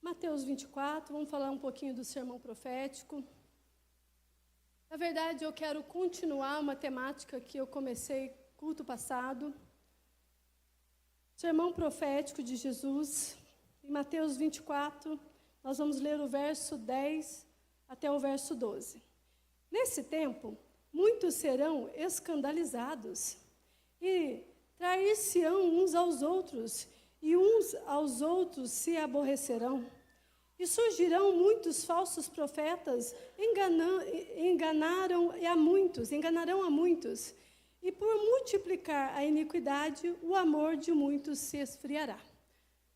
Mateus 24, vamos falar um pouquinho do sermão profético. Na verdade, eu quero continuar uma temática que eu comecei culto passado. Sermão profético de Jesus. Em Mateus 24, nós vamos ler o verso 10 até o verso 12. Nesse tempo, muitos serão escandalizados e trair-se-ão uns aos outros, e uns aos outros se aborrecerão. E surgirão muitos falsos profetas, enganarão a muitos. E por multiplicar a iniquidade, o amor de muitos se esfriará.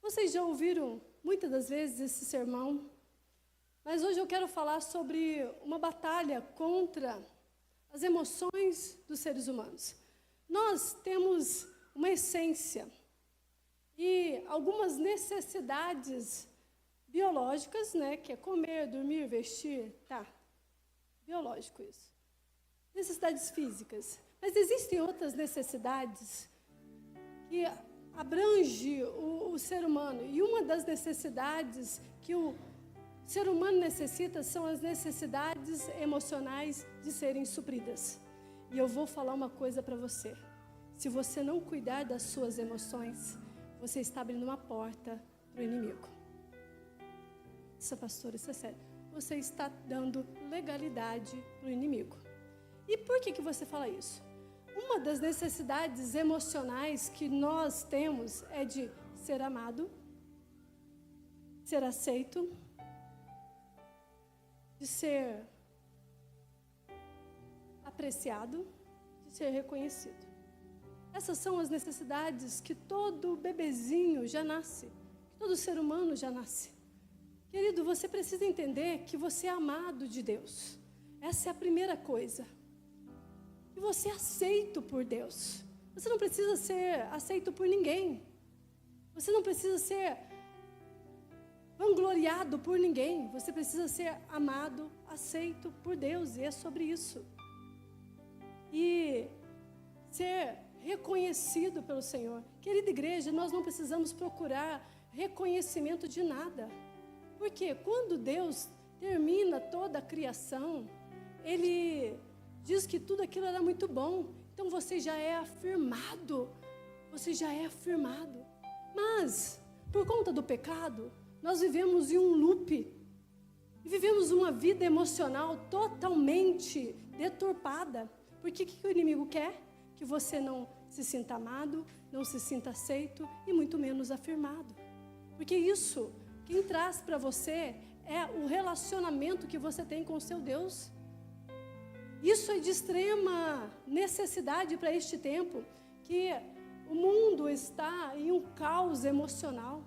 Vocês já ouviram muitas das vezes esse sermão, mas hoje eu quero falar sobre uma batalha contra as emoções dos seres humanos. Nós temos uma essência e algumas necessidades biológicas, né, que é comer, dormir, vestir, tá, biológico isso. Necessidades físicas. Mas existem outras necessidades que abrangem o ser humano. E uma das necessidades que o ser humano necessita são as necessidades emocionais de serem supridas. E eu vou falar uma coisa para você. Se você não cuidar das suas emoções, você está abrindo uma porta para o inimigo. Isso, pastor, isso é sério. Você está dando legalidade para o inimigo. E por que você fala isso? Uma das necessidades emocionais que nós temos é de ser amado, ser aceito, de ser apreciado, de ser reconhecido. Essas são as necessidades que todo bebezinho já nasce, que todo ser humano já nasce. Querido, você precisa entender que você é amado de Deus. Essa é a primeira coisa. Que você é aceito por Deus. Você não precisa ser aceito por ninguém. Você não precisa ser vangloriado por ninguém. Você precisa ser amado, aceito por Deus. E é sobre isso. E ser reconhecido pelo Senhor. Querida igreja, nós não precisamos procurar reconhecimento de nada. Porque quando Deus termina toda a criação, Ele diz que tudo aquilo era muito bom. Então você já é afirmado. Você já é afirmado. Mas, por conta do pecado, nós vivemos em um loop. E vivemos uma vida emocional totalmente deturpada. Porque o que o inimigo quer? Que você não se sinta amado, não se sinta aceito e muito menos afirmado. Porque isso, quem traz para você é o relacionamento que você tem com o seu Deus. Isso é de extrema necessidade para este tempo, que o mundo está em um caos emocional.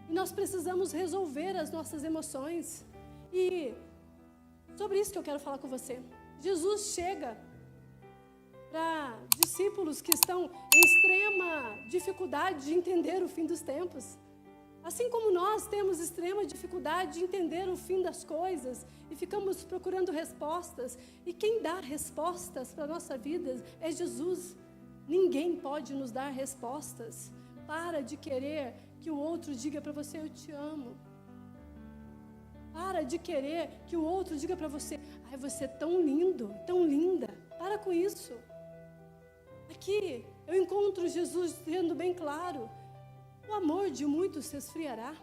E nós precisamos resolver as nossas emoções. E sobre isso que eu quero falar com você. Jesus chega para discípulos que estão em extrema dificuldade de entender o fim dos tempos. Assim como nós temos extrema dificuldade de entender o fim das coisas e ficamos procurando respostas, e quem dá respostas para a nossa vida é Jesus. Ninguém pode nos dar respostas. Para de querer que o outro diga para você, eu te amo. Para de querer que o outro diga para você, ai, você é tão lindo, tão linda. Para com isso. Aqui eu encontro Jesus dizendo bem claro, o amor de muitos se esfriará.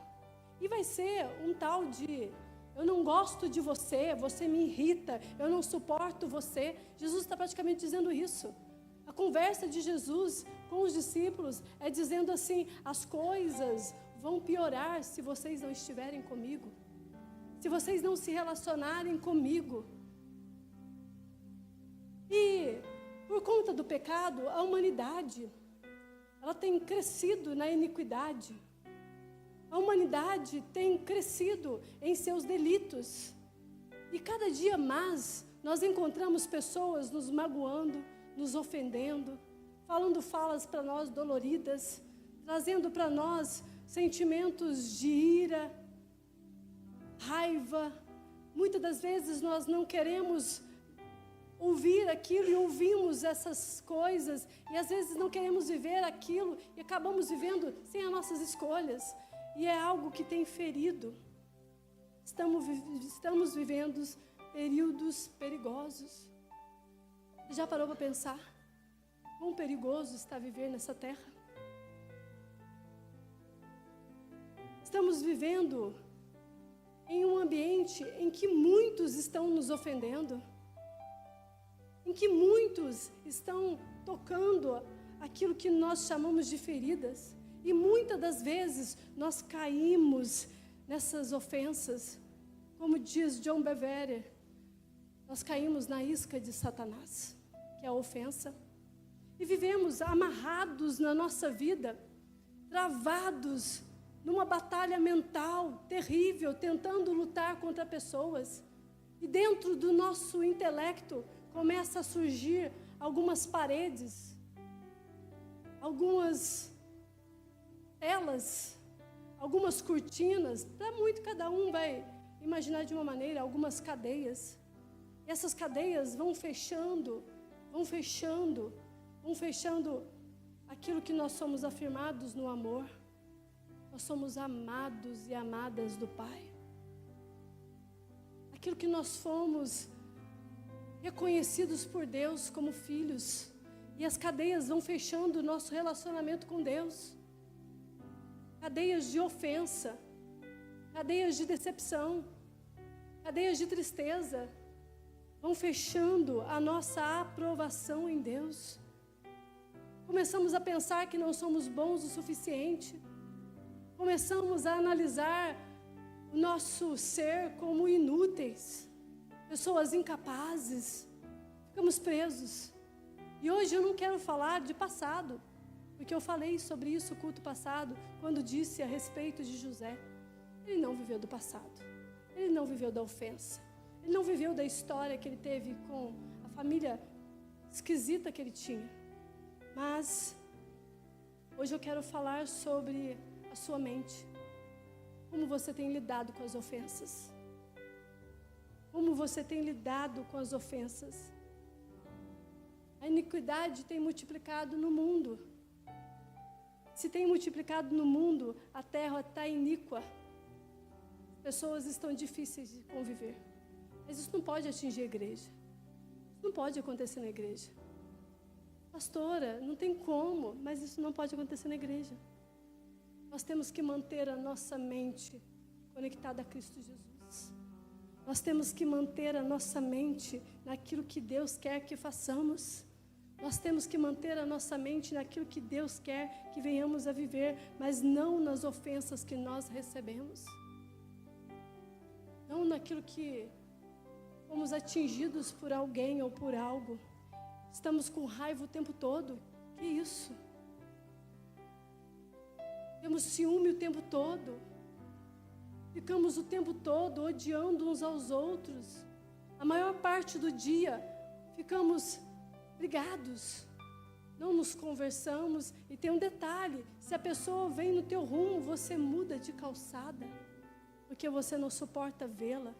E vai ser um tal de, eu não gosto de você, você me irrita, eu não suporto você. Jesus está praticamente dizendo isso. A conversa de Jesus com os discípulos é dizendo assim, as coisas vão piorar se vocês não estiverem comigo. Se vocês não se relacionarem comigo. E por conta do pecado, a humanidade, ela tem crescido na iniquidade. A humanidade tem crescido em seus delitos. E cada dia mais nós encontramos pessoas nos magoando, nos ofendendo, falando falas para nós doloridas, trazendo para nós sentimentos de ira, raiva. Muitas das vezes nós não queremos ouvir aquilo e ouvimos essas coisas, e às vezes não queremos viver aquilo e acabamos vivendo sem as nossas escolhas. e é algo que tem ferido. Estamos vivendo períodos perigosos. Você já parou para pensar quão perigoso está viver nessa terra? Estamos vivendo em um ambiente em que muitos estão nos ofendendo, em que muitos estão tocando aquilo que nós chamamos de feridas, e muitas das vezes nós caímos nessas ofensas, como diz John Bevere, nós caímos na isca de Satanás, que é a ofensa, e vivemos amarrados na nossa vida, travados numa batalha mental terrível, tentando lutar contra pessoas, e dentro do nosso intelecto começa a surgir algumas paredes, algumas telas, algumas cortinas, para muito cada um vai imaginar de uma maneira, algumas cadeias. E essas cadeias vão fechando aquilo que nós somos afirmados no amor. Nós somos amados e amadas do Pai. Aquilo que nós fomos reconhecidos por Deus como filhos. E as cadeias vão fechando o nosso relacionamento com Deus. Cadeias de ofensa, cadeias de decepção, cadeias de tristeza, vão fechando a nossa aprovação em Deus. Começamos a pensar que não somos bons o suficiente. Começamos a analisar o nosso ser como inúteis, pessoas incapazes. Ficamos presos. E hoje eu não quero falar de passado, porque eu falei sobre isso no culto passado, quando disse a respeito de José. Ele não viveu do passado, ele não viveu da ofensa, ele não viveu da história que ele teve com a família esquisita que ele tinha. Mas hoje eu quero falar sobre a sua mente. Como você tem lidado com as ofensas? Como você tem lidado com as ofensas? A iniquidade tem multiplicado no mundo. Se tem multiplicado no mundo, a terra está iníqua. As pessoas estão difíceis de conviver. Mas isso não pode atingir a igreja. Isso não pode acontecer na igreja. Pastora, não tem como, mas isso não pode acontecer na igreja. Nós temos que manter a nossa mente conectada a Cristo Jesus. Nós temos que manter a nossa mente naquilo que Deus quer que façamos. Nós temos que manter a nossa mente naquilo que Deus quer que venhamos a viver, mas não nas ofensas que nós recebemos. Não naquilo que fomos atingidos por alguém ou por algo. Estamos com raiva o tempo todo. Que isso? Temos ciúme o tempo todo. Ficamos o tempo todo odiando uns aos outros. A maior parte do dia ficamos brigados. Não nos conversamos. E tem um detalhe: se a pessoa vem no teu rumo, você muda de calçada, porque você não suporta vê-la.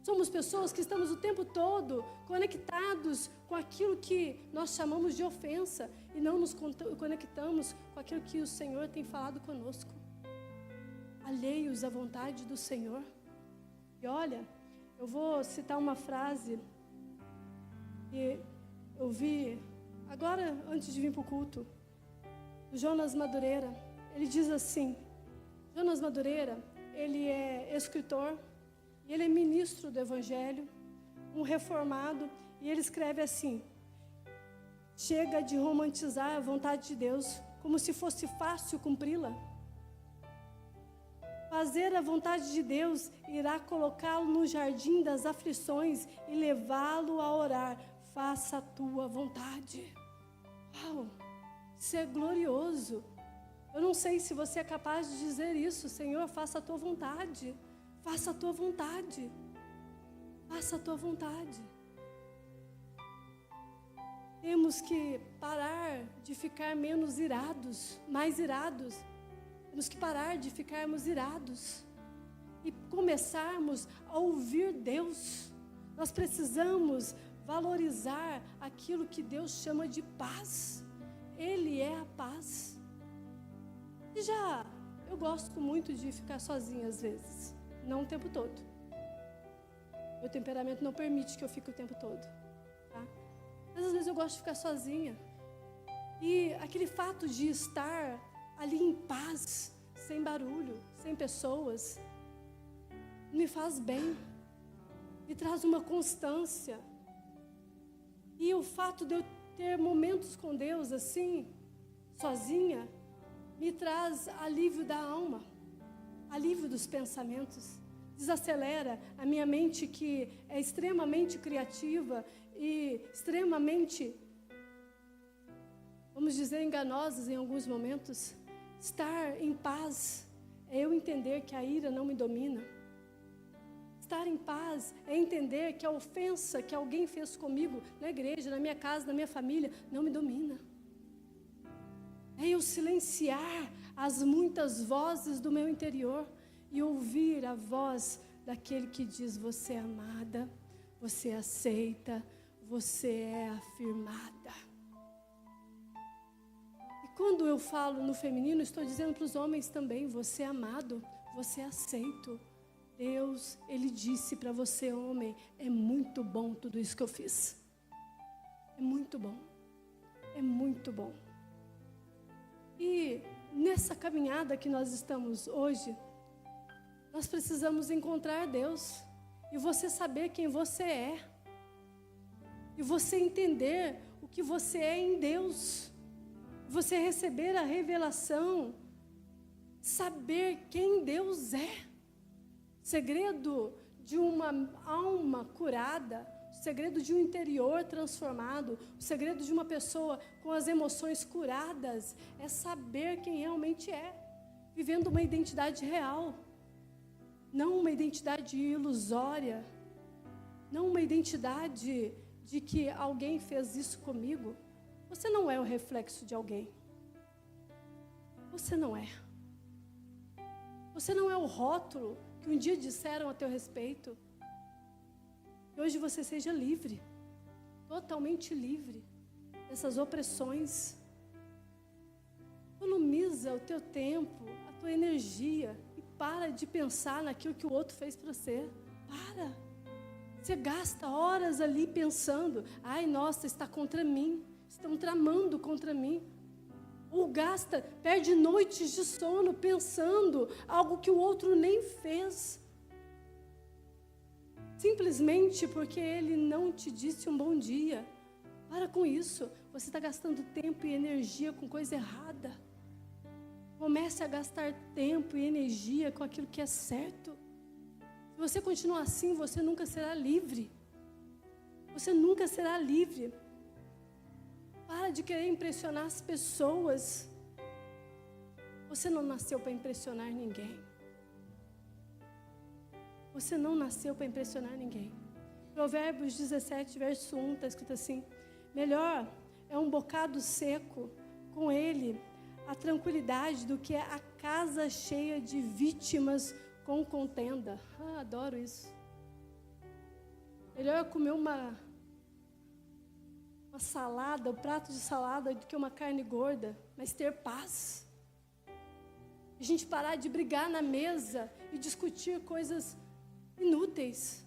Somos pessoas que estamos o tempo todo conectados com aquilo que nós chamamos de ofensa e não nos conectamos com aquilo que o Senhor tem falado conosco. Alheios à vontade do Senhor. E olha, eu vou citar uma frase que eu vi agora, antes de vir para o culto, do Jonas Madureira. Ele diz assim, Jonas Madureira, ele é escritor, e ele é ministro do Evangelho, um reformado, e ele escreve assim: chega de romantizar a vontade de Deus como se fosse fácil cumpri-la. Fazer a vontade de Deus irá colocá-lo no jardim das aflições e levá-lo a orar: faça a tua vontade. Uau, isso é glorioso. Eu não sei se você é capaz de dizer isso: Senhor, faça a tua vontade. Faça a tua vontade. Faça a tua vontade. Temos que parar de ficar menos irados, mais irados. Temos que parar de ficarmos irados e começarmos a ouvir Deus. Nós precisamos valorizar aquilo que Deus chama de paz. Ele é a paz. Você já eu gosto muito de ficar sozinha às vezes, não o tempo todo. Meu temperamento não permite que eu fique o tempo todo, tá? Mas às vezes eu gosto de ficar sozinha. E aquele fato de estar ali em paz, sem barulho, sem pessoas, me faz bem, me traz uma constância. E o fato de eu ter momentos com Deus assim, sozinha, me traz alívio da alma, alívio dos pensamentos, desacelera a minha mente, que é extremamente criativa e extremamente, vamos dizer, enganosa em alguns momentos. Estar em paz é eu entender que a ira não me domina. Estar em paz é entender que a ofensa que alguém fez comigo na igreja, na minha casa, na minha família, não me domina. É eu silenciar as muitas vozes do meu interior e ouvir a voz daquele que diz: você é amada, você é aceita, você é afirmada. E quando eu falo no feminino, estou dizendo para os homens também: você é amado, você é aceito. Deus, Ele disse para você, homem: é muito bom tudo isso que eu fiz. É muito bom. É muito bom. E nessa caminhada que nós estamos hoje, nós precisamos encontrar Deus. E você saber quem você é. E você entender o que você é em Deus. Você receber a revelação. Saber quem Deus é. Segredo de uma alma curada, o segredo de um interior transformado, o segredo de uma pessoa com as emoções curadas, é saber quem realmente é, vivendo uma identidade real, não uma identidade ilusória, não uma identidade de que alguém fez isso comigo. Você não é o reflexo de alguém. Você não é. Você não é o rótulo que um dia disseram a teu respeito. Que hoje você seja livre, totalmente livre dessas opressões. Economiza o teu tempo, a tua energia e para de pensar naquilo que o outro fez para você. Para. Você gasta horas ali pensando: ai, nossa, está contra mim, estão tramando contra mim. Ou perde noites de sono pensando algo que o outro nem fez. Simplesmente porque ele não te disse um bom dia. Para com isso. Você está gastando tempo e energia com coisa errada. Comece a gastar tempo e energia com aquilo que é certo. Se você continuar assim, você nunca será livre. Você nunca será livre. Para de querer impressionar as pessoas. Você não nasceu para impressionar ninguém. Você não nasceu para impressionar ninguém. Provérbios 17, verso 1, está escrito assim: melhor é um bocado seco, com ele a tranquilidade, do que a casa cheia de vítimas com contenda. Adoro isso. Melhor comer uma salada, um prato de salada, do que uma carne gorda, mas ter paz. A gente parar de brigar na mesa e discutir coisas inúteis.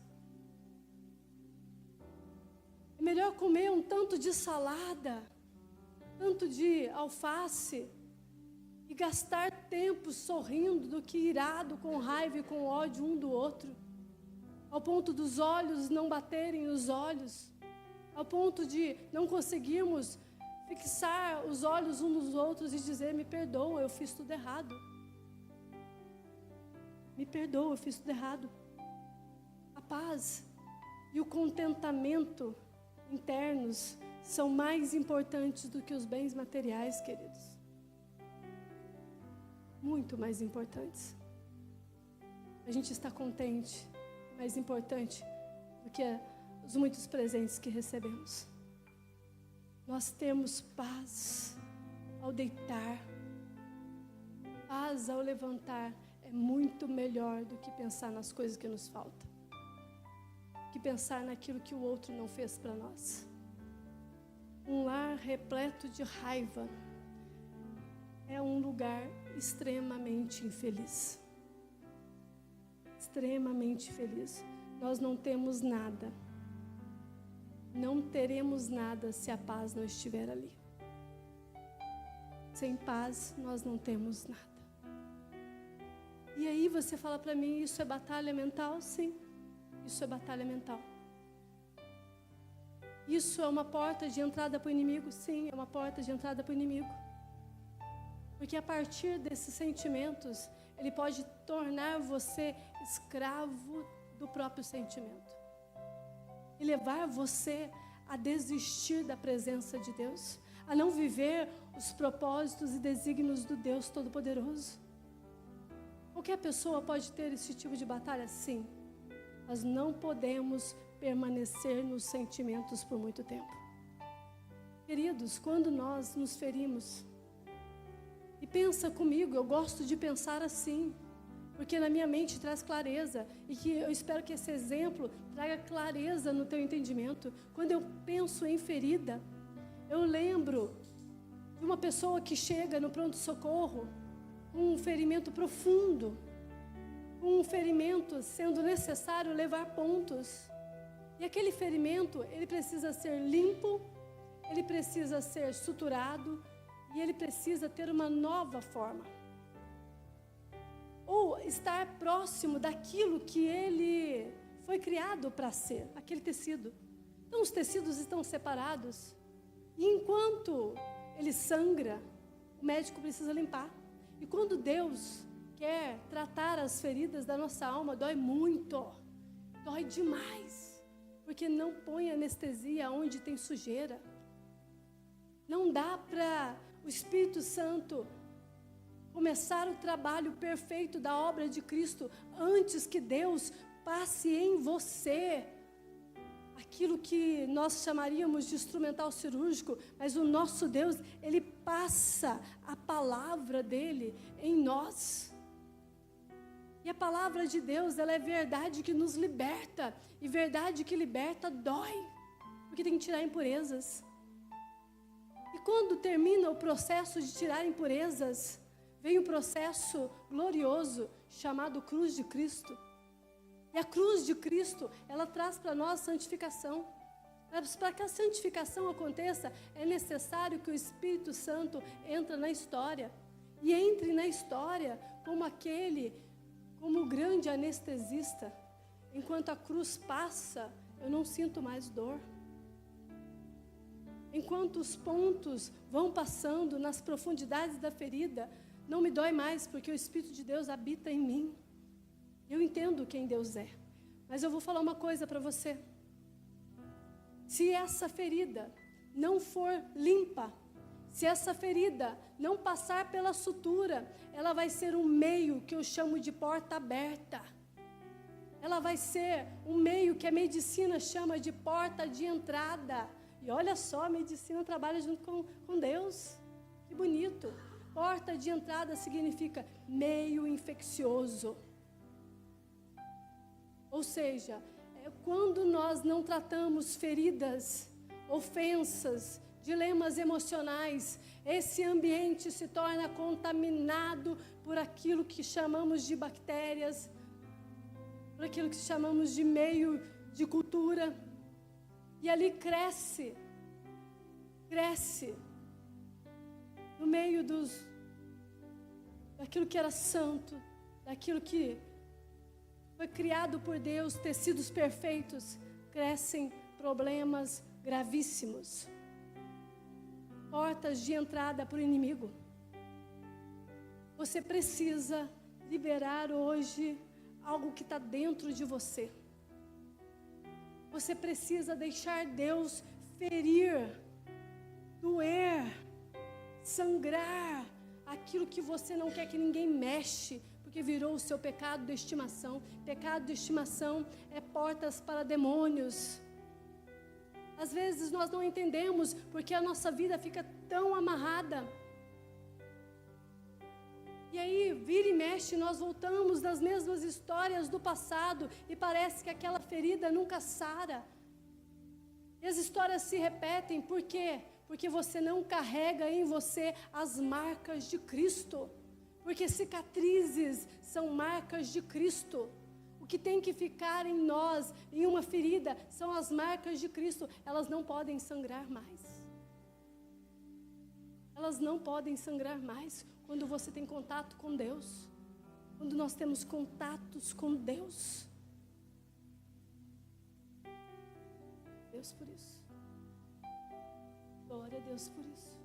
É melhor comer um tanto de salada, tanto de alface, e gastar tempo sorrindo, do que irado, com raiva e com ódio um do outro, ao ponto dos olhos não baterem os olhos, ao ponto de não conseguirmos fixar os olhos uns nos outros e dizer: me perdoa, eu fiz tudo errado. Me perdoa, eu fiz tudo errado. A paz e o contentamento internos são mais importantes do que os bens materiais, queridos. Muito mais importantes. A gente está contente, mais importante do que os muitos presentes que recebemos. Nós temos paz ao deitar, paz ao levantar. É muito melhor do que pensar nas coisas que nos faltam, que pensar naquilo que o outro não fez para nós. Um lar repleto de raiva é um lugar extremamente infeliz. Extremamente feliz. Nós não temos nada. Não teremos nada se a paz não estiver ali. Sem paz, nós não temos nada. E aí você fala para mim, isso é batalha mental? Sim, isso é batalha mental. Isso é uma porta de entrada para o inimigo? Sim, é uma porta de entrada para o inimigo. Porque a partir desses sentimentos, ele pode tornar você escravo do próprio sentimento. E levar você a desistir da presença de Deus, a não viver os propósitos e desígnios do Deus Todo-Poderoso. Qualquer pessoa pode ter esse tipo de batalha? Sim. Mas não podemos permanecer nos sentimentos por muito tempo. Queridos, quando nós nos ferimos, e pensa comigo, eu gosto de pensar assim, porque na minha mente traz clareza, e que eu espero que esse exemplo traga clareza no teu entendimento. Quando eu penso em ferida, eu lembro de uma pessoa que chega no pronto-socorro com um ferimento profundo, com um ferimento sendo necessário levar pontos. E aquele ferimento, ele precisa ser limpo, ele precisa ser suturado e ele precisa ter uma nova forma. Ou estar próximo daquilo que ele foi criado para ser, aquele tecido. Então os tecidos estão separados. E enquanto ele sangra, o médico precisa limpar. E quando Deus quer tratar as feridas da nossa alma, dói muito, dói demais. Porque não põe anestesia onde tem sujeira. Não dá para o Espírito Santo começar o trabalho perfeito da obra de Cristo antes que Deus passe em você aquilo que nós chamaríamos de instrumental cirúrgico, mas o nosso Deus, Ele passa a palavra dEle em nós. E a palavra de Deus, ela é verdade que nos liberta. E verdade que liberta dói. Porque tem que tirar impurezas. E quando termina o processo de tirar impurezas, vem o processo glorioso chamado cruz de Cristo. E a cruz de Cristo, ela traz para nós santificação. Para que a santificação aconteça, é necessário que o Espírito Santo entre na história. E entre na história como o grande anestesista. Enquanto a cruz passa, eu não sinto mais dor. Enquanto os pontos vão passando nas profundidades da ferida, não me dói mais, porque o Espírito de Deus habita em mim. Eu entendo quem Deus é. Mas eu vou falar uma coisa para você. Se essa ferida não for limpa, se essa ferida não passar pela sutura, ela vai ser um meio que eu chamo de porta aberta. Ela vai ser um meio que a medicina chama de porta de entrada. E olha só, a medicina trabalha junto com Deus. Que bonito. Porta de entrada significa meio infeccioso. Ou seja, quando nós não tratamos feridas, ofensas, dilemas emocionais, esse ambiente se torna contaminado por aquilo que chamamos de bactérias, por aquilo que chamamos de meio de cultura. E ali cresce no meio daquilo que era santo, daquilo que foi criado por Deus, tecidos perfeitos, crescem problemas gravíssimos. Portas de entrada para o inimigo. Você precisa liberar hoje algo que está dentro de você. Você precisa deixar Deus ferir, doer, sangrar aquilo que você não quer que ninguém mexe, porque virou o seu pecado de estimação. Pecado de estimação é portas para demônios. Às vezes nós não entendemos porque a nossa vida fica tão amarrada. E aí, vira e mexe, nós voltamos nas mesmas histórias do passado e parece que aquela ferida nunca sara. E as histórias se repetem, por quê? Porque você não carrega em você as marcas de Cristo. Porque cicatrizes são marcas de Cristo. O que tem que ficar em nós, em uma ferida, são as marcas de Cristo. Elas não podem sangrar mais. Elas não podem sangrar mais quando você tem contato com Deus. Quando nós temos contatos com Deus. Deus por isso. Glória a Deus por isso.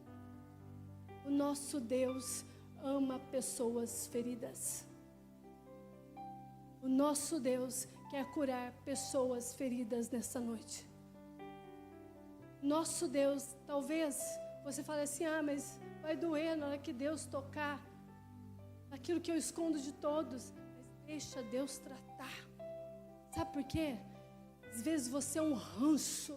O nosso Deus ama pessoas feridas. O nosso Deus quer curar pessoas feridas nessa noite. Nosso Deus, talvez você fale assim, mas vai doer na hora que Deus tocar aquilo que eu escondo de todos. Mas deixa Deus tratar. Sabe por quê? Às vezes você é um ranço.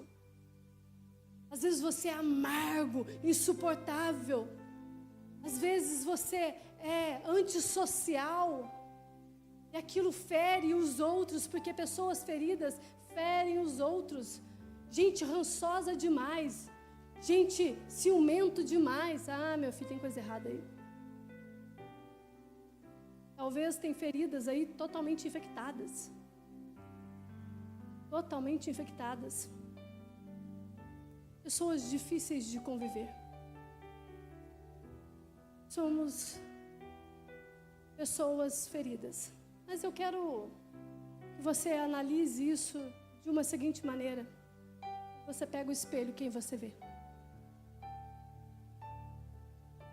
Às vezes você é amargo, insuportável. Às vezes você é antissocial. E aquilo fere os outros, porque pessoas feridas ferem os outros. Gente rançosa demais. Gente ciumento demais. Meu filho, tem coisa errada aí. Talvez tem feridas aí totalmente infectadas. Totalmente infectadas. Pessoas difíceis de conviver. Somos pessoas feridas. Mas eu quero que você analise isso de uma seguinte maneira. Você pega o espelho, quem você vê?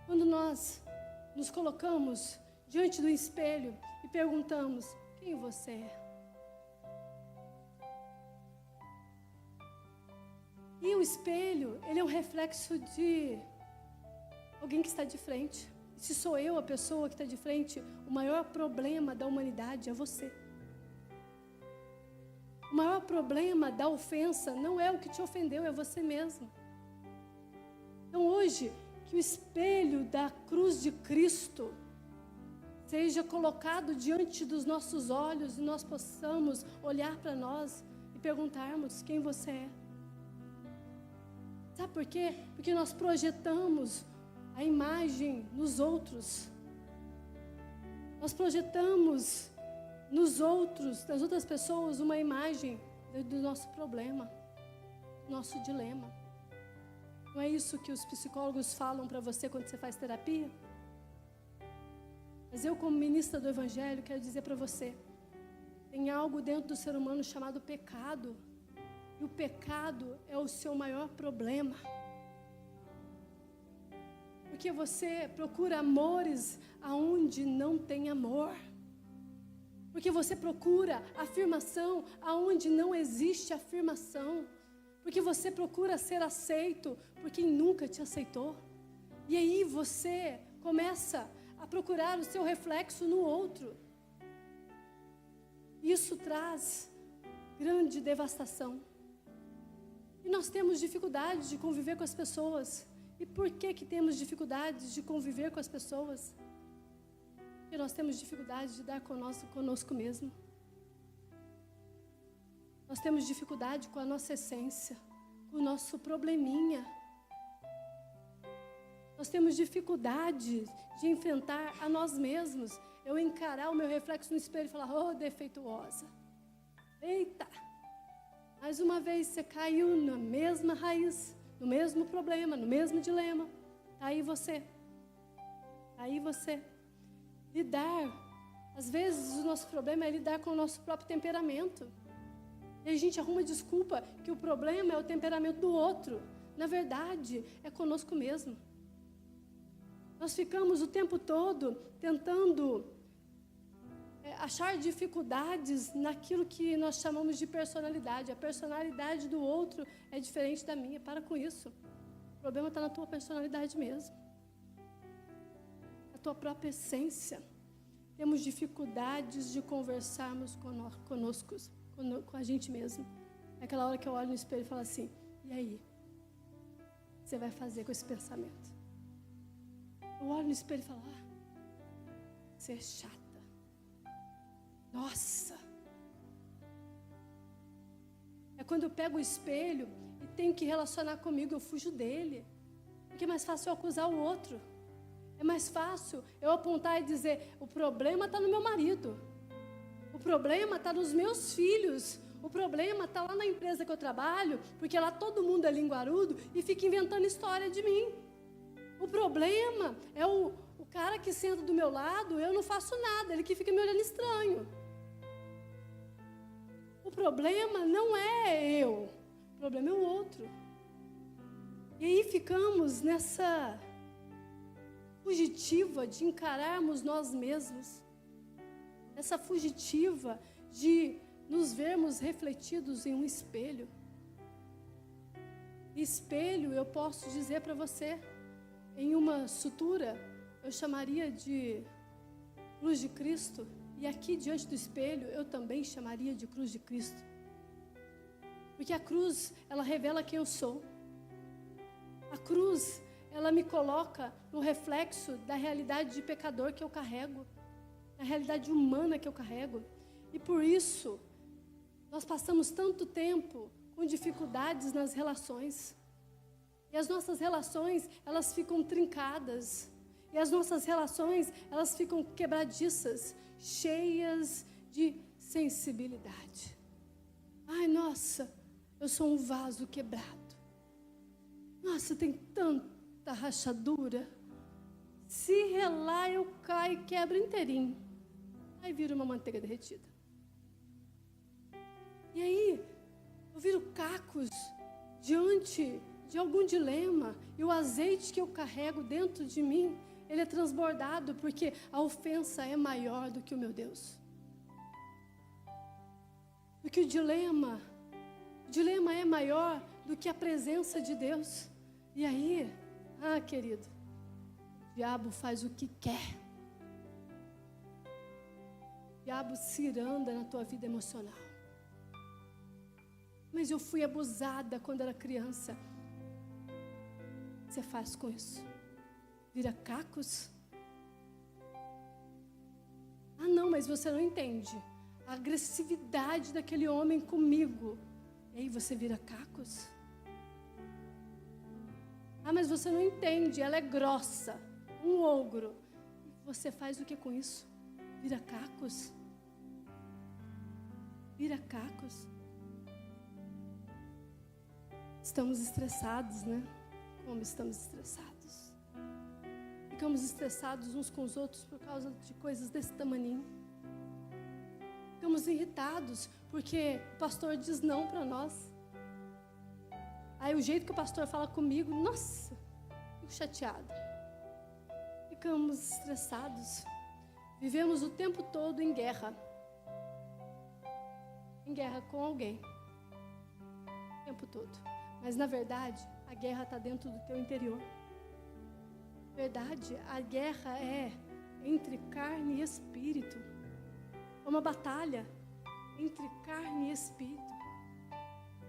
Quando nós nos colocamos diante do espelho e perguntamos, quem você é? E o espelho, ele é um reflexo de alguém que está de frente. Se sou eu a pessoa que está de frente, o maior problema da humanidade é você. O maior problema da ofensa não é o que te ofendeu, é você mesmo. Então hoje, que o espelho da cruz de Cristo seja colocado diante dos nossos olhos e nós possamos olhar para nós e perguntarmos quem você é. Sabe por quê? Porque nós projetamos a imagem nos outros. Nós projetamos nos outros, nas outras pessoas, uma imagem do nosso problema, do nosso dilema. Não é isso que os psicólogos falam para você quando você faz terapia? Mas eu, como ministra do Evangelho, quero dizer para você, tem algo dentro do ser humano chamado pecado. E o pecado é o seu maior problema. Porque você procura amores aonde não tem amor. Porque você procura afirmação aonde não existe afirmação. Porque você procura ser aceito por quem nunca te aceitou. E aí você começa a procurar o seu reflexo no outro. Isso traz grande devastação. E nós temos dificuldade de conviver com as pessoas. E por que temos dificuldades de conviver com as pessoas? Porque nós temos dificuldade de dar conosco mesmo. Nós temos dificuldade com a nossa essência, com o nosso probleminha. Nós temos dificuldade de enfrentar a nós mesmos. Eu encarar o meu reflexo no espelho e falar, defeituosa. Eita! Mais uma vez você caiu na mesma raiz, no mesmo problema, no mesmo dilema. Está aí você. Está aí você. Lidar. Às vezes o nosso problema é lidar com o nosso próprio temperamento. E a gente arruma desculpa que o problema é o temperamento do outro. Na verdade, é conosco mesmo. Nós ficamos o tempo todo tentando achar dificuldades naquilo que nós chamamos de personalidade. A personalidade do outro é diferente da minha. Para com isso. O problema está na tua personalidade mesmo. A tua própria essência. Temos dificuldades de conversarmos conosco, com a gente mesmo. É aquela hora que eu olho no espelho e falo assim, e aí? O que você vai fazer com esse pensamento? Eu olho no espelho e falo, você é chata. Nossa! É quando eu pego o espelho e tenho que relacionar comigo, eu fujo dele. Porque é mais fácil eu acusar o outro. É mais fácil eu apontar e dizer, o problema está no meu marido. O problema está nos meus filhos. O problema está lá na empresa que eu trabalho, porque lá todo mundo é linguarudo e fica inventando história de mim. O problema é o cara que senta do meu lado, eu não faço nada, ele que fica me olhando estranho. O problema não é eu, o problema é o outro. E aí ficamos nessa fugitiva de encararmos nós mesmos, essa fugitiva de nos vermos refletidos em um espelho. Espelho, eu posso dizer para você, em uma sutura, eu chamaria de cruz de Cristo, e aqui diante do espelho, eu também chamaria de cruz de Cristo. Porque a cruz, ela revela quem eu sou. A cruz, ela me coloca no reflexo da realidade de pecador que eu carrego, da realidade humana que eu carrego. E por isso, nós passamos tanto tempo com dificuldades nas relações. E as nossas relações, elas ficam trincadas. E as nossas relações, elas ficam quebradiças, cheias de sensibilidade. Ai, nossa, eu sou um vaso quebrado. Nossa, tem tanta rachadura. Se relar, eu caio e quebro inteirinho. Aí vira uma manteiga derretida. E aí, eu viro cacos diante de algum dilema. E o azeite que eu carrego dentro de mim, ele é transbordado, porque a ofensa é maior do que o meu Deus. Porque o dilema é maior do que a presença de Deus. E aí, querido, o diabo faz o que quer. O diabo ciranda na tua vida emocional. Mas eu fui abusada quando era criança. O que você faz com isso? Vira cacos? Não, mas você não entende. A agressividade daquele homem comigo. E aí você vira cacos? Mas você não entende, ela é grossa, um ogro. Você faz o que com isso? Vira cacos? Vira cacos? Estamos estressados, né? Como estamos estressados? Ficamos estressados uns com os outros por causa de coisas desse tamaninho. Ficamos irritados porque o pastor diz não para nós. Aí o jeito que o pastor fala comigo, nossa, fico chateada. Ficamos estressados. Vivemos o tempo todo em guerra. Em guerra com alguém. O tempo todo. Mas na verdade, a guerra está dentro do teu interior. Verdade, a guerra é entre carne e espírito. É uma batalha entre carne e espírito.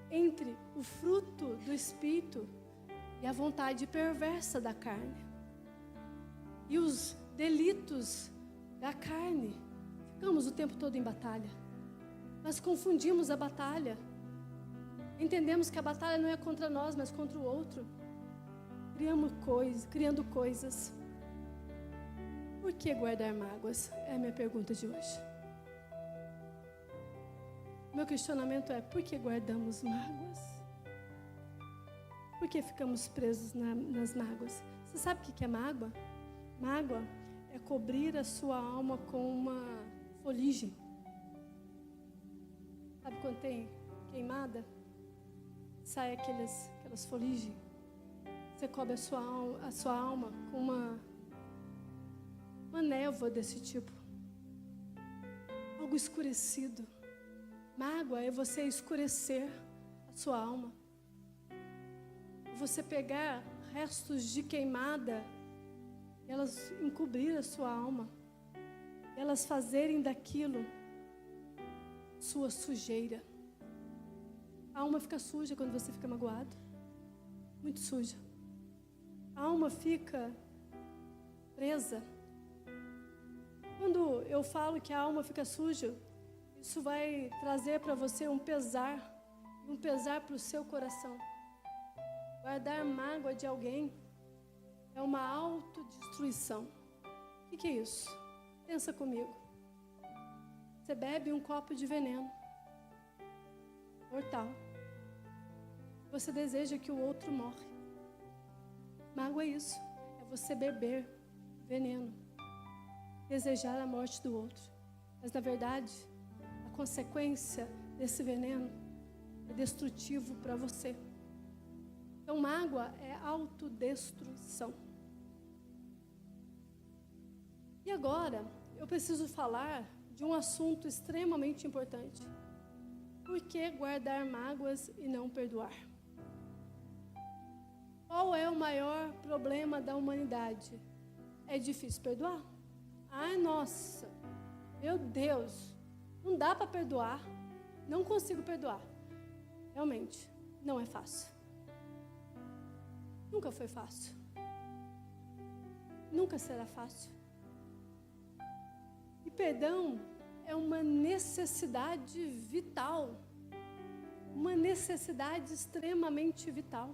Entre o fruto do espírito e a vontade perversa da carne. E os delitos da carne. Ficamos o tempo todo em batalha. Nós confundimos a batalha. Entendemos que a batalha não é contra nós, mas contra o outro. Criando coisas. Por que guardar mágoas? É a minha pergunta de hoje. Meu questionamento é, por que guardamos mágoas? Por que ficamos presos nas mágoas? Você sabe o que é mágoa? Mágoa é cobrir a sua alma com uma foligem. Sabe quando tem queimada? Sai aquelas foligens. Você cobre a sua alma com uma névoa desse tipo. Algo escurecido. Mágoa é você escurecer a sua alma. Você pegar restos de queimada, elas encobrir a sua alma. Elas fazerem daquilo sua sujeira. A alma fica suja quando você fica magoado. Muito suja. A alma fica presa. Quando eu falo que a alma fica suja, isso vai trazer para você um pesar para o seu coração. Guardar mágoa de alguém é uma autodestruição. O que é isso? Pensa comigo. Você bebe um copo de veneno mortal. Você deseja que o outro morre. Mágoa é isso. É você beber veneno. Desejar a morte do outro. Mas, na verdade, a consequência desse veneno é destrutivo para você. Então, mágoa é autodestruição. E agora, eu preciso falar de um assunto extremamente importante. Por que guardar mágoas e não perdoar? Qual é o maior problema da humanidade? É difícil perdoar? Ai, nossa, meu Deus, não dá para perdoar, não consigo perdoar. Realmente, não é fácil. Nunca foi fácil. Nunca será fácil. E perdão é uma necessidade vital. Uma necessidade extremamente vital.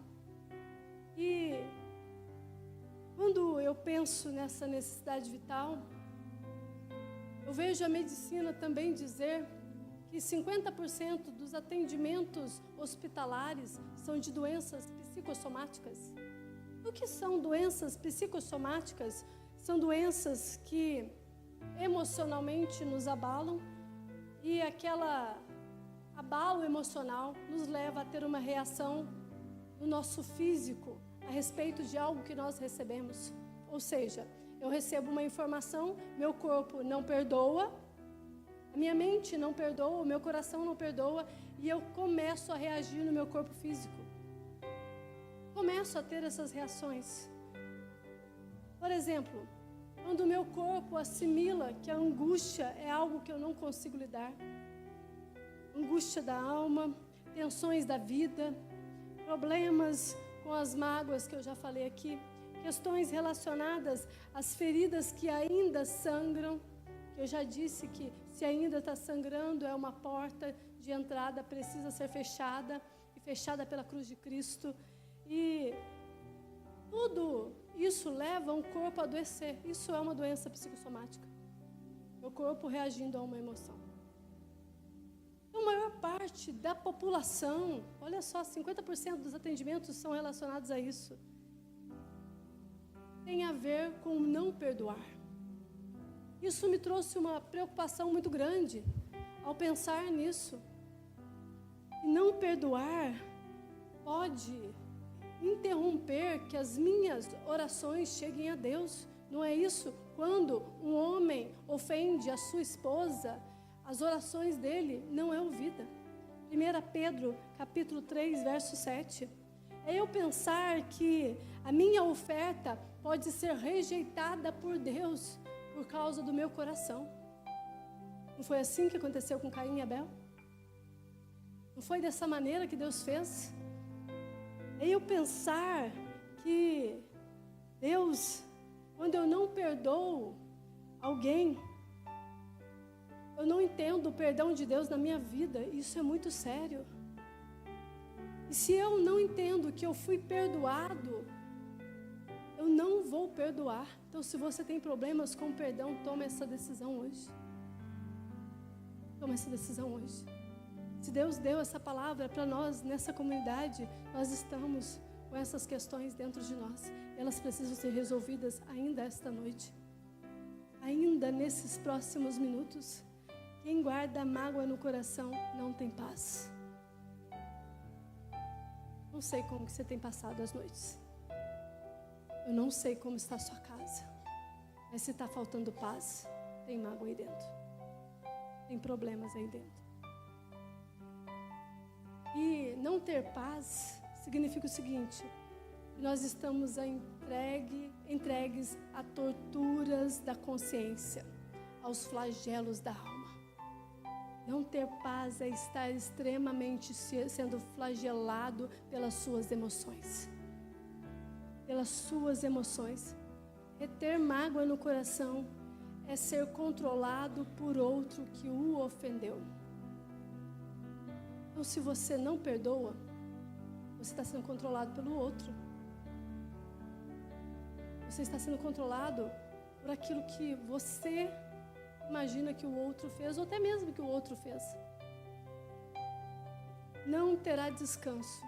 E quando eu penso nessa necessidade vital, eu vejo a medicina também dizer que 50% dos atendimentos hospitalares são de doenças psicossomáticas. O que são doenças psicossomáticas? São doenças que emocionalmente nos abalam e aquela abalo emocional nos leva a ter uma reação no nosso físico a respeito de algo que nós recebemos. Ou seja, eu recebo uma informação, meu corpo não perdoa, a minha mente não perdoa, o meu coração não perdoa e eu começo a reagir no meu corpo físico. Começo a ter essas reações. Por exemplo, quando o meu corpo assimila que a angústia é algo que eu não consigo lidar, angústia da alma, tensões da vida, problemas com as mágoas que eu já falei aqui, questões relacionadas às feridas que ainda sangram, que eu já disse que se ainda está sangrando é uma porta de entrada, precisa ser fechada, e fechada pela cruz de Cristo. E tudo isso leva o corpo a adoecer. Isso é uma doença psicossomática. O corpo reagindo a uma emoção. Então, a maior parte da população, olha só, 50% dos atendimentos são relacionados a isso. Tem a ver com não perdoar. Isso me trouxe uma preocupação muito grande ao pensar nisso. E não perdoar pode interromper que as minhas orações cheguem a Deus. Não é isso? Quando um homem ofende a sua esposa, as orações dele não é ouvida. 1 Pedro, capítulo 3, verso 7. É eu pensar que a minha oferta pode ser rejeitada por Deus por causa do meu coração. Não foi assim que aconteceu com Caim e Abel? Não foi dessa maneira que Deus fez? É eu pensar que Deus, quando eu não perdoo alguém, eu não entendo o perdão de Deus na minha vida. Isso é muito sério. E se eu não entendo que eu fui perdoado, eu não vou perdoar. Então, se você tem problemas com perdão, toma essa decisão hoje. Toma essa decisão hoje. Se Deus deu essa palavra para nós, nessa comunidade, nós estamos com essas questões dentro de nós. Elas precisam ser resolvidas ainda esta noite. Ainda nesses próximos minutos. Quem guarda mágoa no coração não tem paz. Não sei como que você tem passado as noites. Eu não sei como está a sua casa. Mas se está faltando paz, tem mágoa aí dentro. Tem problemas aí dentro. E não ter paz significa o seguinte: nós estamos entregues a torturas da consciência, aos flagelos da alma. Não ter paz é estar extremamente sendo flagelado pelas suas emoções. Pelas suas emoções. Reter mágoa no coração é ser controlado por outro que o ofendeu. Então, se você não perdoa, você está sendo controlado pelo outro. você está sendo controlado por aquilo que você imagina que o outro fez, ou até mesmo que o outro fez. Não terá descanso.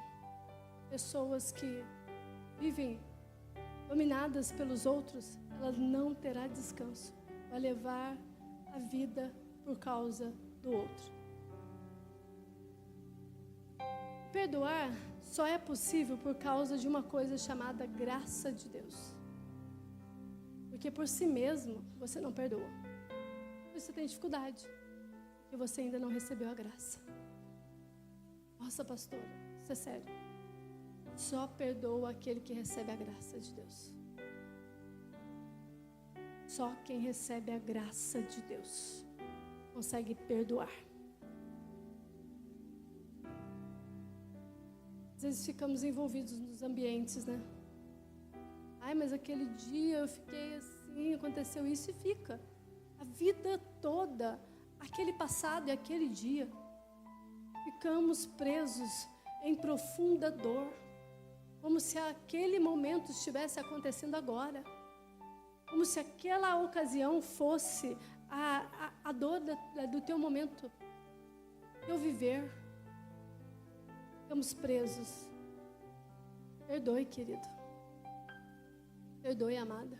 Pessoas que vivem dominadas pelos outros, elas não terá descanso. Vai levar a vida por causa do outro. Perdoar só é possível por causa de uma coisa chamada graça de Deus. Porque por si mesmo você não perdoa. Você tem dificuldade, porque você ainda não recebeu a graça. Nossa, pastora, isso é sério. Só perdoa aquele que recebe a graça de Deus. Só quem recebe a graça de Deus consegue perdoar. Às vezes ficamos envolvidos nos ambientes, né? Ai, mas aquele dia eu fiquei assim, aconteceu isso, e fica. A vida toda, aquele passado e aquele dia. Ficamos presos em profunda dor, como se aquele momento estivesse acontecendo agora. Como se aquela ocasião fosse a dor do teu momento, teu viver. Ficamos presos. Perdoe, querido. Perdoe, amada.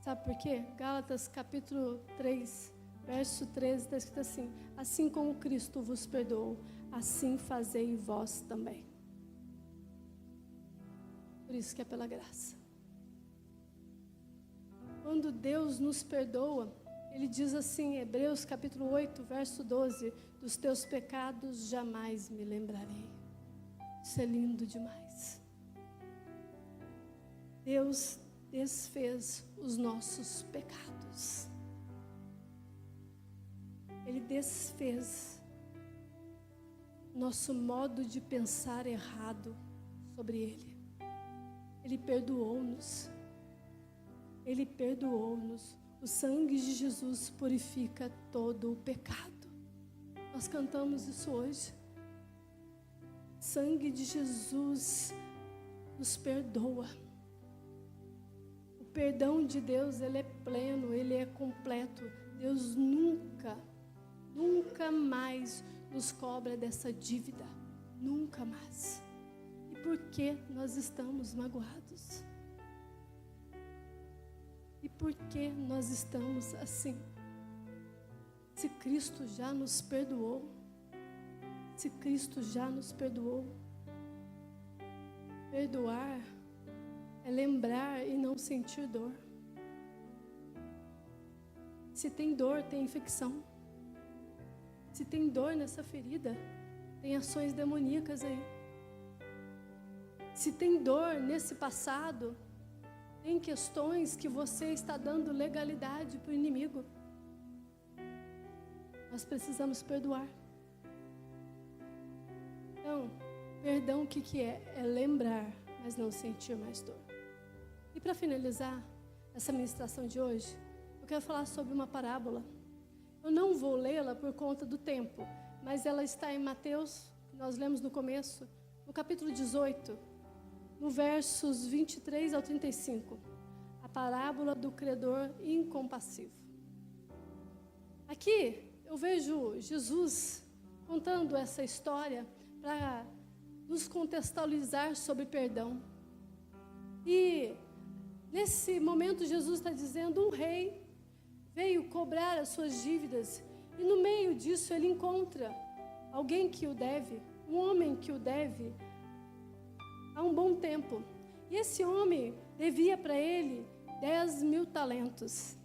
Sabe por quê? Gálatas capítulo 3, verso 13, está escrito assim: assim como Cristo vos perdoou, assim fazei vós também. Por isso que é pela graça. Quando Deus nos perdoa, Ele diz assim, Hebreus capítulo 8, verso 12, dos teus pecados jamais me lembrarei. Isso é lindo demais. Deus desfez os nossos pecados. Ele desfez nosso modo de pensar errado sobre Ele. Ele perdoou-nos. Ele perdoou-nos. O sangue de Jesus purifica todo o pecado. Nós cantamos isso hoje. O sangue de Jesus nos perdoa. O perdão de Deus, ele é pleno, ele é completo. Deus nunca mais nos cobra dessa dívida. Nunca mais. E por que nós estamos magoados? E por que nós estamos assim? Se Cristo já nos perdoou, se Cristo já nos perdoou, perdoar é lembrar e não sentir dor. Se tem dor, tem infecção. Se tem dor nessa ferida, tem ações demoníacas aí. Se tem dor nesse passado, tem questões que você está dando legalidade para o inimigo. Nós precisamos perdoar. Então, perdão o que é? É lembrar, mas não sentir mais dor. E para finalizar essa ministração de hoje, eu quero falar sobre uma parábola. Eu não vou lê-la por conta do tempo, mas ela está em Mateus, que nós lemos no começo, no capítulo 18, no versos 23 ao 35. A parábola do credor incompassivo. Aqui eu vejo Jesus contando essa história para nos contextualizar sobre perdão. E nesse momento Jesus está dizendo, um rei veio cobrar as suas dívidas e no meio disso ele encontra alguém que o deve, um homem que o deve há um bom tempo. E esse homem devia para ele 10.000 talentos.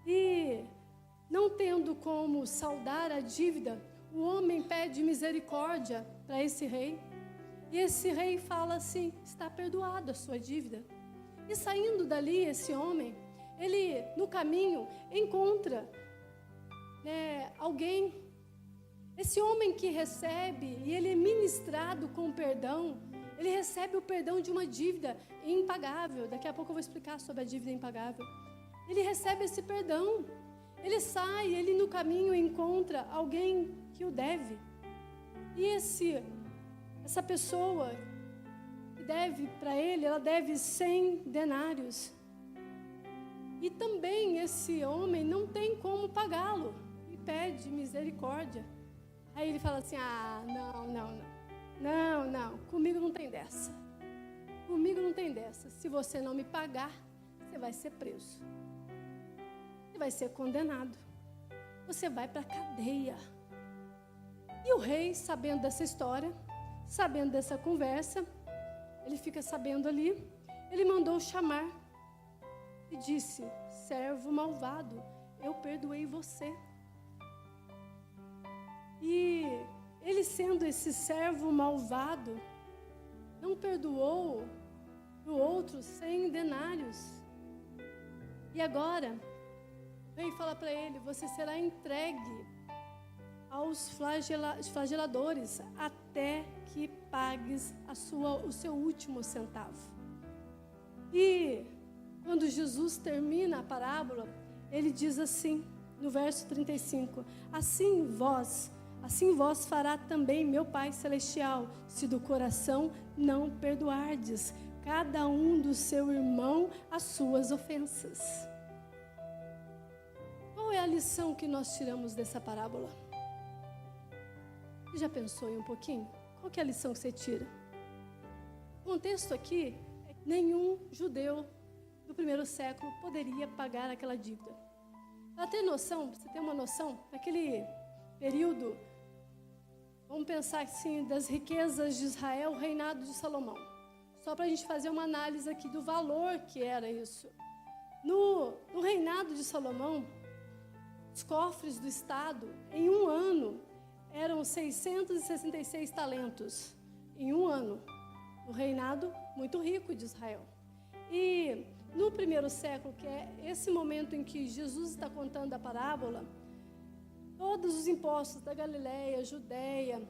E não tendo como saldar a dívida, o homem pede misericórdia para esse rei. E esse rei fala assim, está perdoada a sua dívida. E saindo dali, esse homem, ele no caminho encontra alguém. Esse homem que recebe, e ele é ministrado com perdão, ele recebe o perdão de uma dívida impagável. Daqui a pouco eu vou explicar sobre a dívida impagável. Ele recebe esse perdão. Ele sai, ele no caminho encontra alguém que o deve. E essa pessoa que deve para ele, ela deve 100 denários. E também esse homem não tem como pagá-lo e pede misericórdia. Aí ele fala assim: não, comigo não tem dessa. Comigo não tem dessa. Se você não me pagar, você vai ser preso. Você vai ser condenado. Você vai para a cadeia. E o rei, sabendo dessa história, sabendo dessa conversa, ele fica sabendo ali, ele mandou chamar e disse: servo malvado, eu perdoei você. E ele, sendo esse servo malvado, não perdoou o outro 100 denários. E agora, o rei fala para ele: você será entregue aos flageladores até que pagues o seu último centavo. E quando Jesus termina a parábola, ele diz assim, no verso 35: assim vós fará também meu Pai Celestial, se do coração não perdoardes cada um do seu irmão as suas ofensas. Qual é a lição que nós tiramos dessa parábola? Você já pensou em um pouquinho? Qual que é a lição que você tira? O contexto aqui é que nenhum judeu do primeiro século poderia pagar aquela dívida. Para ter noção, para você ter uma noção, naquele período, vamos pensar assim, das riquezas de Israel, o reinado de Salomão. Só para a gente fazer uma análise aqui do valor que era isso. No reinado de Salomão, os cofres do Estado, em um ano, eram 666 talentos. Em um ano. Um reinado muito rico de Israel. E no primeiro século, que é esse momento em que Jesus está contando a parábola, todos os impostos da Galileia, Judeia,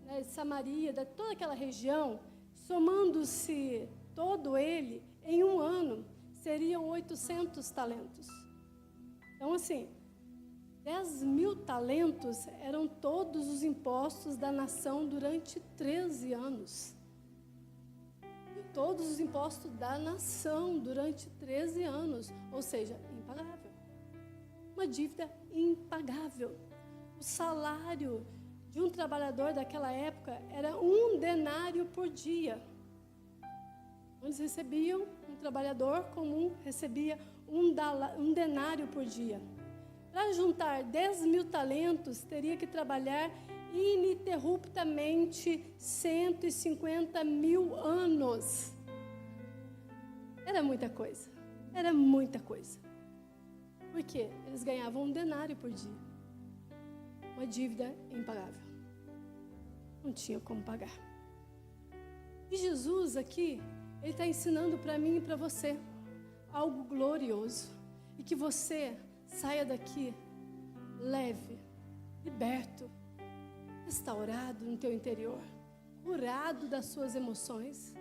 de Samaria, de toda aquela região, somando-se todo ele, em um ano, seriam 800 talentos. Então, assim, 10.000 talentos eram todos os impostos da nação durante 13 anos. Todos os impostos da nação durante 13 anos, ou seja, impagável. Uma dívida impagável. O salário de um trabalhador daquela época era 1 denário por dia. Eles recebiam, um trabalhador comum recebia um denário por dia. Para juntar 10.000 talentos, teria que trabalhar ininterruptamente 150.000 anos. Era muita coisa. Era muita coisa. Por quê? Eles ganhavam 1 denário por dia. Uma dívida impagável. Não tinha como pagar. E Jesus aqui, Ele está ensinando para mim e para você algo glorioso. E que você saia daqui leve, liberto, restaurado no teu interior, curado das suas emoções,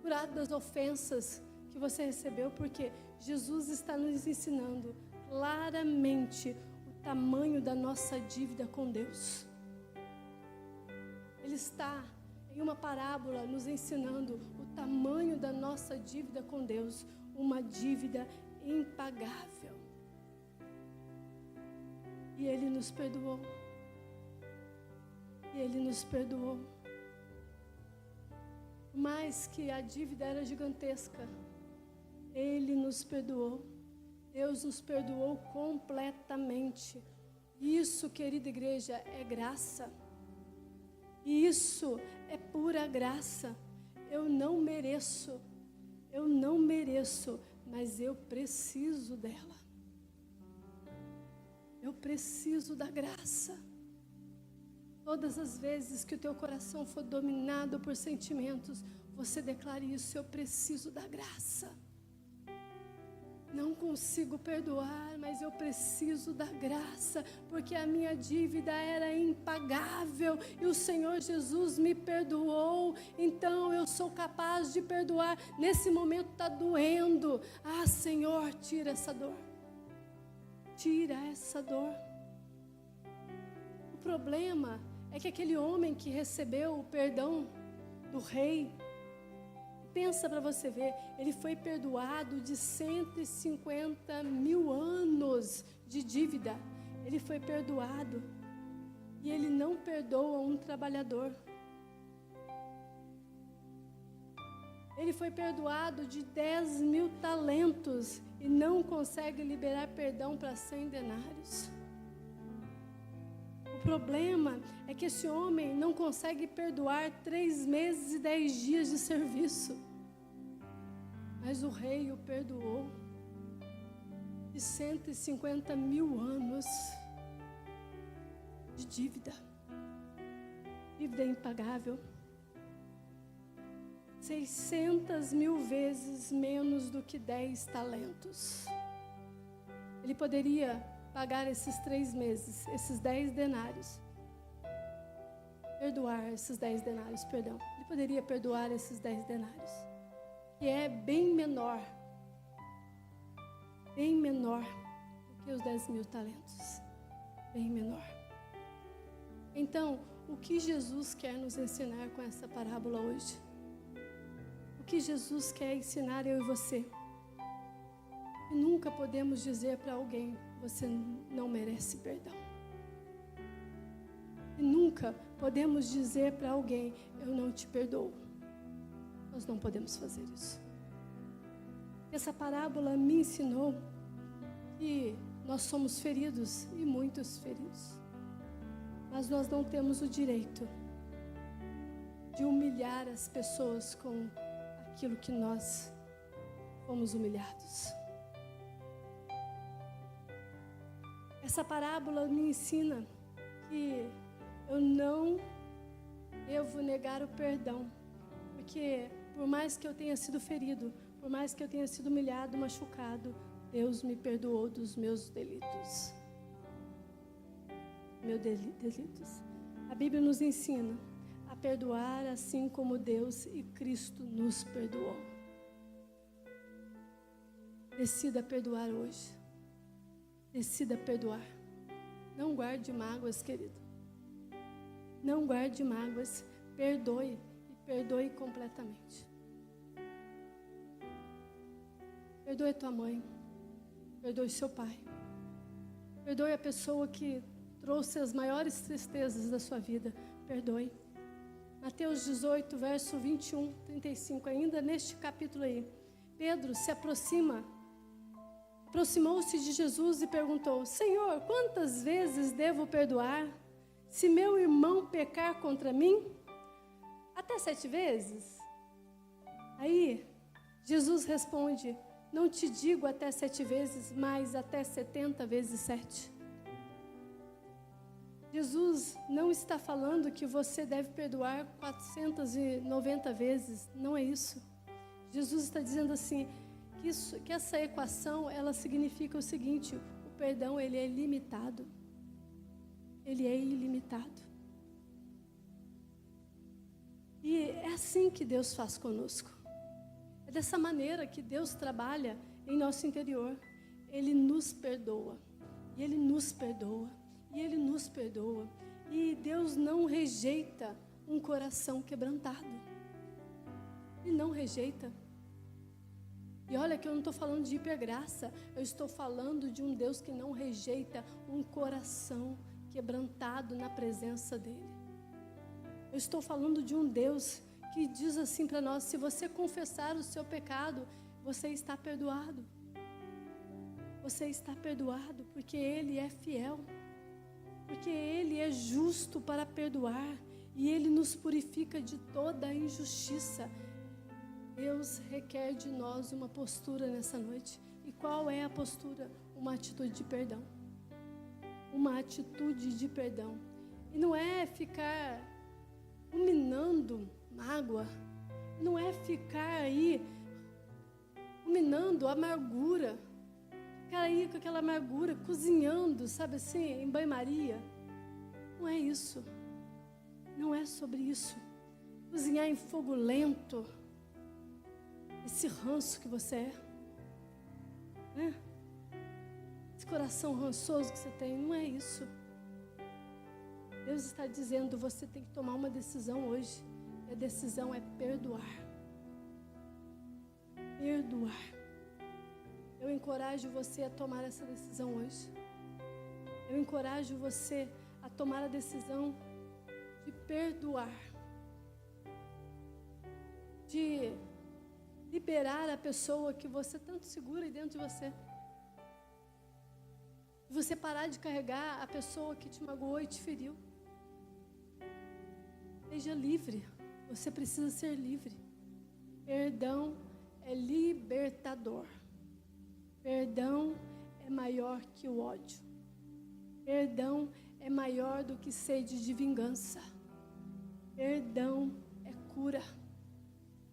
curado das ofensas que você recebeu, porque Jesus está nos ensinando claramente o tamanho da nossa dívida com Deus. Ele está em uma parábola nos ensinando o tamanho da nossa dívida com Deus, uma dívida impagável. E Ele nos perdoou. E Ele nos perdoou. Mais que a dívida era gigantesca, Ele nos perdoou. Deus nos perdoou completamente. Isso, querida igreja, é graça. E isso é pura graça. Eu não mereço, mas eu preciso dela. Eu preciso da graça. Todas as vezes que o teu coração for dominado por sentimentos, você declare isso: eu preciso da graça. Não consigo perdoar, mas eu preciso da graça, porque a minha dívida era impagável e o Senhor Jesus me perdoou, então eu sou capaz de perdoar. Nesse momento está doendo. Ah, Senhor, tira essa dor. Tira essa dor. O problema é que aquele homem que recebeu o perdão do rei pensa para você ver, ele foi perdoado de 150 mil anos de dívida. Ele foi perdoado. E ele não perdoa um trabalhador. Ele foi perdoado de 10 mil talentos e não consegue liberar perdão para 100 denários. O problema é que esse homem não consegue perdoar 3 meses e 10 dias de serviço. Mas o rei o perdoou de 150 mil anos de dívida. Dívida impagável. 600 mil vezes menos do que 10 talentos. Ele poderia pagar esses 3 meses, esses 10 denários. Perdoar esses 10 denários, perdão. Ele poderia perdoar esses 10 denários. Que é bem menor do que os 10 mil talentos. Bem menor. Então, o que Jesus quer nos ensinar com essa parábola hoje? O que Jesus quer ensinar eu e você? E nunca podemos dizer para alguém, você não merece perdão. E nunca podemos dizer para alguém, eu não te perdoo. Nós não podemos fazer isso. Essa parábola me ensinou que nós somos feridos e muitos feridos. Mas nós não temos o direito de humilhar as pessoas com aquilo que nós fomos humilhados. Essa parábola me ensina que eu não devo negar o perdão, porque por mais que eu tenha sido ferido, por mais que eu tenha sido humilhado, machucado, Deus me perdoou dos meus delitos. Delitos. A Bíblia nos ensina a perdoar assim como Deus e Cristo nos perdoou. Decida perdoar hoje. Decida perdoar. Não guarde mágoas, querido. Não guarde mágoas. Perdoe e perdoe completamente. Perdoe tua mãe. Perdoe seu pai. Perdoe a pessoa que trouxe as maiores tristezas da sua vida. Perdoe. Mateus 18, verso 21, 35. Ainda neste capítulo aí, Pedro se aproximou-se de Jesus e perguntou: Senhor, quantas vezes devo perdoar se meu irmão pecar contra mim? Até 7 vezes? Aí, Jesus responde: não te digo até 7 vezes, mas até 70 vezes 7. Jesus não está falando que você deve perdoar 490 vezes, não é isso. Jesus está dizendo assim, que essa equação, ela significa o seguinte: o perdão, ele é limitado. Ele é ilimitado. E é assim que Deus faz conosco. É dessa maneira que Deus trabalha em nosso interior. Ele nos perdoa. E Ele nos perdoa. E Ele nos perdoa. E Deus não rejeita um coração quebrantado. Ele não rejeita. E olha que eu não estou falando de hipergraça. Eu estou falando de um Deus que não rejeita um coração quebrantado na presença dEle. Eu estou falando de um Deus que diz assim para nós: se você confessar o seu pecado, você está perdoado. Você está perdoado porque Ele é fiel. Porque Ele é justo para perdoar. E Ele nos purifica de toda a injustiça. Deus requer de nós uma postura nessa noite. E qual é a postura? Uma atitude de perdão. Uma atitude de perdão. E não é ficar ruminando mágoa. Não é ficar aí ruminando amargura. Ficar aí com aquela amargura, cozinhando, sabe assim, em banho-maria. Não é isso. Não é sobre isso. Cozinhar em fogo lento. Esse ranço que você é. Né? Esse coração rançoso que você tem. Não é isso. Deus está dizendo, você tem que tomar uma decisão hoje. E a decisão é perdoar. perdoar. Eu encorajo você a tomar essa decisão hoje. Eu encorajo você a tomar a decisão de perdoar, de liberar a pessoa que você tanto segura aí dentro de você. De você parar de carregar a pessoa que te magoou e te feriu. Seja livre. Você precisa ser livre. Perdão é libertador. Perdão é maior que o ódio. Perdão é maior do que sede de vingança. Perdão é cura.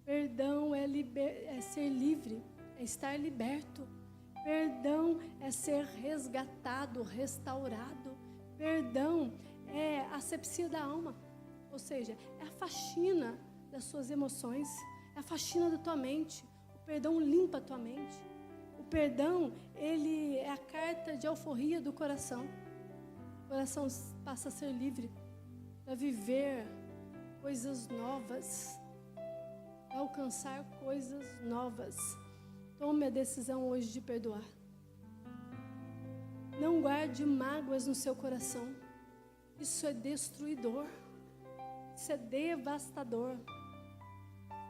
Perdão é ser livre, é estar liberto. Perdão é ser resgatado, restaurado. Perdão é a asepsia da alma. Ou seja, é a faxina das suas emoções, é a faxina da tua mente. O perdão limpa a tua mente. O perdão, ele é a carta de alforria do coração. O coração passa a ser livre para viver coisas novas, para alcançar coisas novas. Tome a decisão hoje de perdoar. Não guarde mágoas no seu coração. Isso é destruidor. Isso é devastador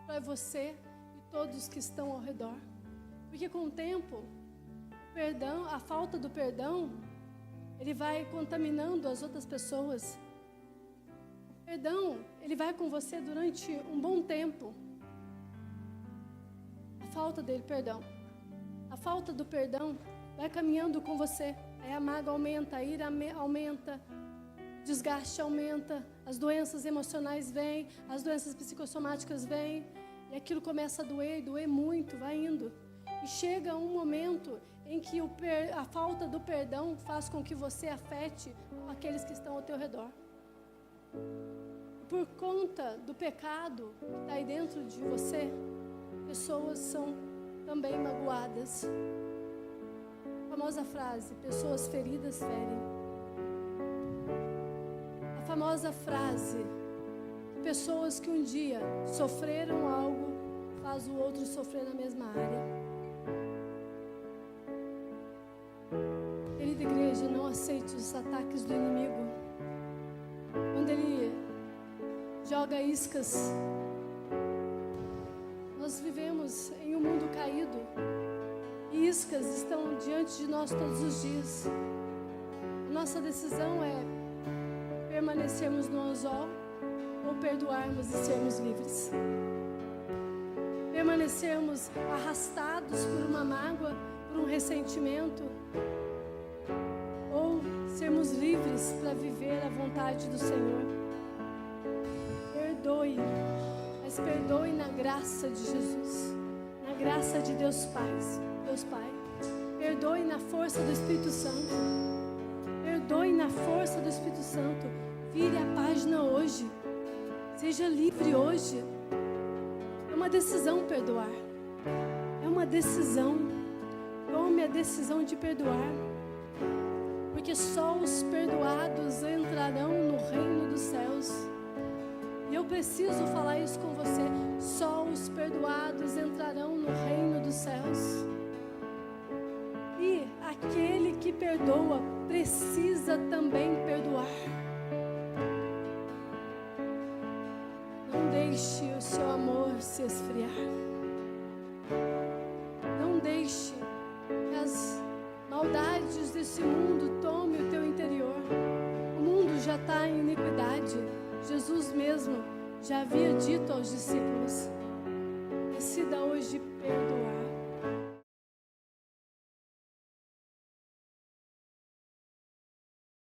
para você e todos que estão ao redor. Porque com o tempo, o perdão, a falta do perdão, ele vai contaminando as outras pessoas. O perdão, ele vai com você durante um bom tempo. A falta dele, perdão. A falta do perdão vai caminhando com você. Aí a mágoa aumenta, a ira aumenta, o desgaste aumenta, as doenças emocionais vêm, as doenças psicossomáticas vêm, e aquilo começa a doer muito, vai indo. E chega um momento em que a falta do perdão faz com que você afete aqueles que estão ao teu redor. Por conta do pecado que está aí dentro de você, pessoas são também magoadas. A famosa frase, pessoas feridas ferem. A famosa frase, pessoas que um dia sofreram algo, faz o outro sofrer na mesma área. Querida igreja, não aceite os ataques do inimigo. Quando ele joga iscas, nós vivemos em um mundo caído e iscas estão diante de nós todos os dias. A nossa decisão é permanecermos no anzol ou perdoarmos e sermos livres. Permanecermos arrastados por uma mágoa, por um ressentimento, ou sermos livres para viver a vontade do Senhor. Perdoe, mas perdoe na graça de Jesus, na graça de Deus Pai. Perdoe na força do Espírito Santo. Perdoe na força do Espírito Santo. Vire a página hoje. Seja livre hoje. É uma decisão perdoar. É uma decisão. Tome a decisão de perdoar. Porque só os perdoados entrarão no reino dos céus. E eu preciso falar isso com você. Só os perdoados entrarão no reino dos céus. E aquele que perdoa precisa também perdoar. Não deixe o seu amor se esfriar. Não deixe que as maldades desse mundo tomem o teu interior. O mundo já está em iniquidade. Jesus mesmo já havia dito aos discípulos: